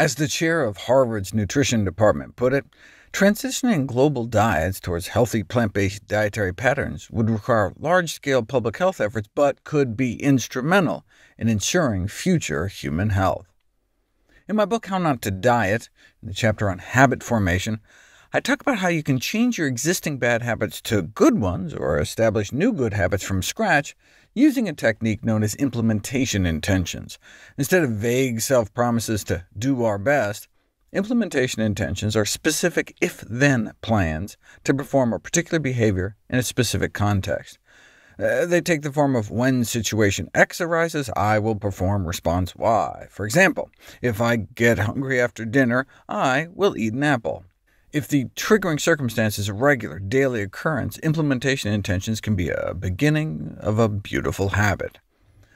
As the chair of Harvard's nutrition department put it, transitioning global diets towards healthy plant-based dietary patterns would require large-scale public health efforts, but could be instrumental in ensuring future human health. In my book How Not to Diet, in the chapter on habit formation, I talk about how you can change your existing bad habits to good ones, or establish new good habits from scratch, using a technique known as implementation intentions. Instead of vague self-promises to do our best, implementation intentions are specific if-then plans to perform a particular behavior in a specific context. They take the form of when situation X arises, I will perform response Y. For example, if I get hungry after dinner, I will eat an apple. If the triggering circumstance is a regular, daily occurrence, implementation intentions can be a beginning of a beautiful habit.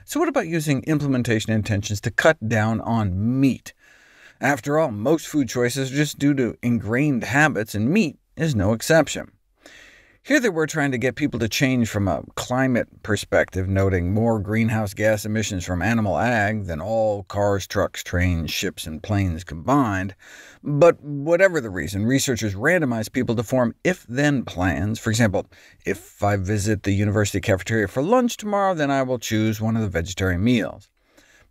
So what about using implementation intentions to cut down on meat? After all, most food choices are just due to ingrained habits, and meat is no exception. Here they were trying to get people to change from a climate perspective, noting more greenhouse gas emissions from animal ag than all cars, trucks, trains, ships, and planes combined. But whatever the reason, researchers randomized people to form if-then plans. For example, if I visit the university cafeteria for lunch tomorrow, then I will choose one of the vegetarian meals.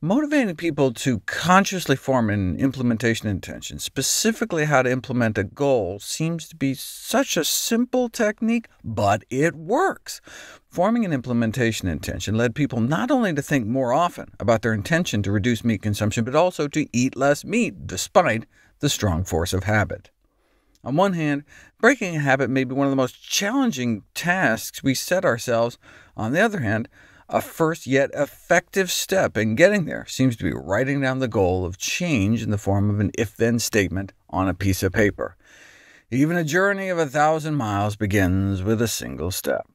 Motivating people to consciously form an implementation intention, specifically how to implement a goal, seems to be such a simple technique, but it works. Forming an implementation intention led people not only to think more often about their intention to reduce meat consumption, but also to eat less meat, despite the strong force of habit. On one hand, breaking a habit may be one of the most challenging tasks we set ourselves. On the other hand, a first yet effective step in getting there seems to be writing down the goal of change in the form of an if-then statement on a piece of paper. Even a journey of 1,000 miles begins with a single step.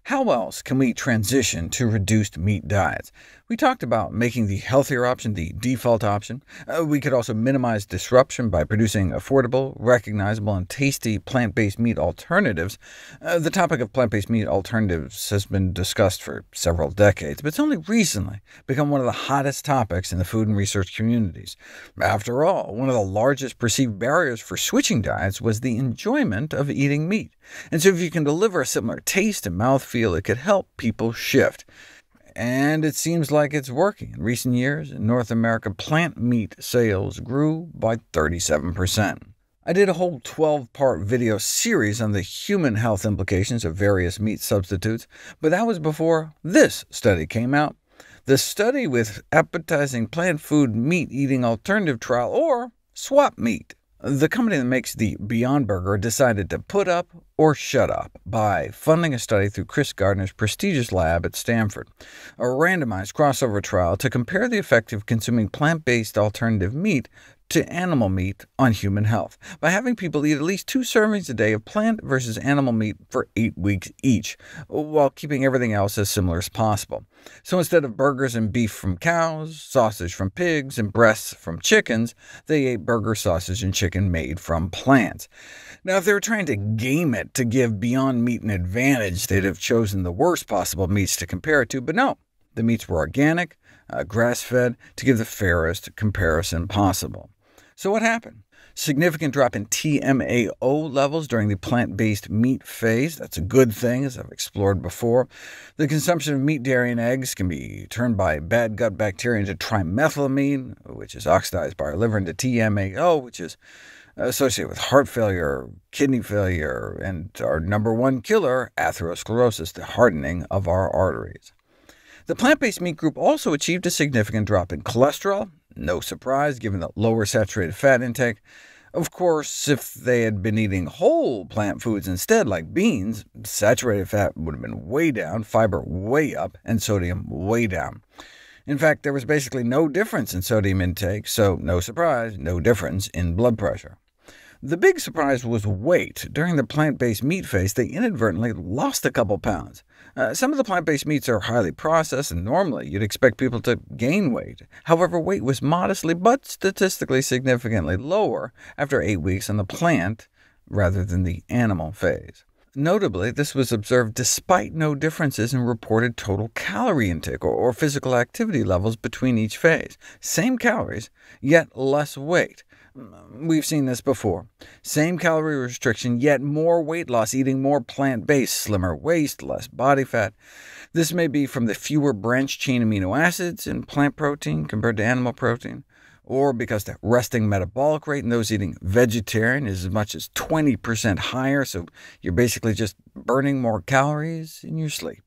How else can we transition to reduced meat diets? We talked about making the healthier option the default option. We could also minimize disruption by producing affordable, recognizable, and tasty plant-based meat alternatives. The topic of plant-based meat alternatives has been discussed for several decades, but it's only recently become one of the hottest topics in the food and research communities. After all, one of the largest perceived barriers for switching diets was the enjoyment of eating meat. And so if you can deliver a similar taste and mouthfeel, it could help people shift. And it seems like it's working. In recent years, in North America, plant meat sales grew by 37%. I did a whole 12-part video series on the human health implications of various meat substitutes, but that was before this study came out. The study with appetizing plant food meat-eating alternative trial, or Swap Meat. The company that makes the Beyond Burger decided to put up or shut up by funding a study through Chris Gardner's prestigious lab at Stanford, a randomized crossover trial to compare the effect of consuming plant-based alternative meat to animal meat on human health, by having people eat at least 2 servings a day of plant versus animal meat for 8 weeks each, while keeping everything else as similar as possible. So instead of burgers and beef from cows, sausage from pigs, and breasts from chickens, they ate burger, sausage, and chicken made from plants. Now, if they were trying to game it to give Beyond Meat an advantage, they'd have chosen the worst possible meats to compare it to, but no. The meats were organic, grass-fed, to give the fairest comparison possible. So what happened? Significant drop in TMAO levels during the plant-based meat phase. That's a good thing, as I've explored before. The consumption of meat, dairy, and eggs can be turned by bad gut bacteria into trimethylamine, which is oxidized by our liver, into TMAO, which is associated with heart failure, kidney failure, and our #1 killer, atherosclerosis, the hardening of our arteries. The plant-based meat group also achieved a significant drop in cholesterol. No surprise, given the lower saturated fat intake. Of course, if they had been eating whole plant foods instead, like beans, saturated fat would have been way down, fiber way up, and sodium way down. In fact, there was basically no difference in sodium intake, so no surprise, no difference in blood pressure. The big surprise was weight. During the plant-based meat phase, they inadvertently lost a couple pounds. Some of the plant-based meats are highly processed, and normally you'd expect people to gain weight. However, weight was modestly but statistically significantly lower after 8 weeks on the plant rather than the animal phase. Notably, this was observed despite no differences in reported total calorie intake or physical activity levels between each phase. Same calories, yet less weight. We've seen this before. Same calorie restriction, yet more weight loss, eating more plant-based, slimmer waist, less body fat. This may be from the fewer branched-chain amino acids in plant protein compared to animal protein, or because the resting metabolic rate in those eating vegetarian is as much as 20% higher, so you're basically just burning more calories in your sleep.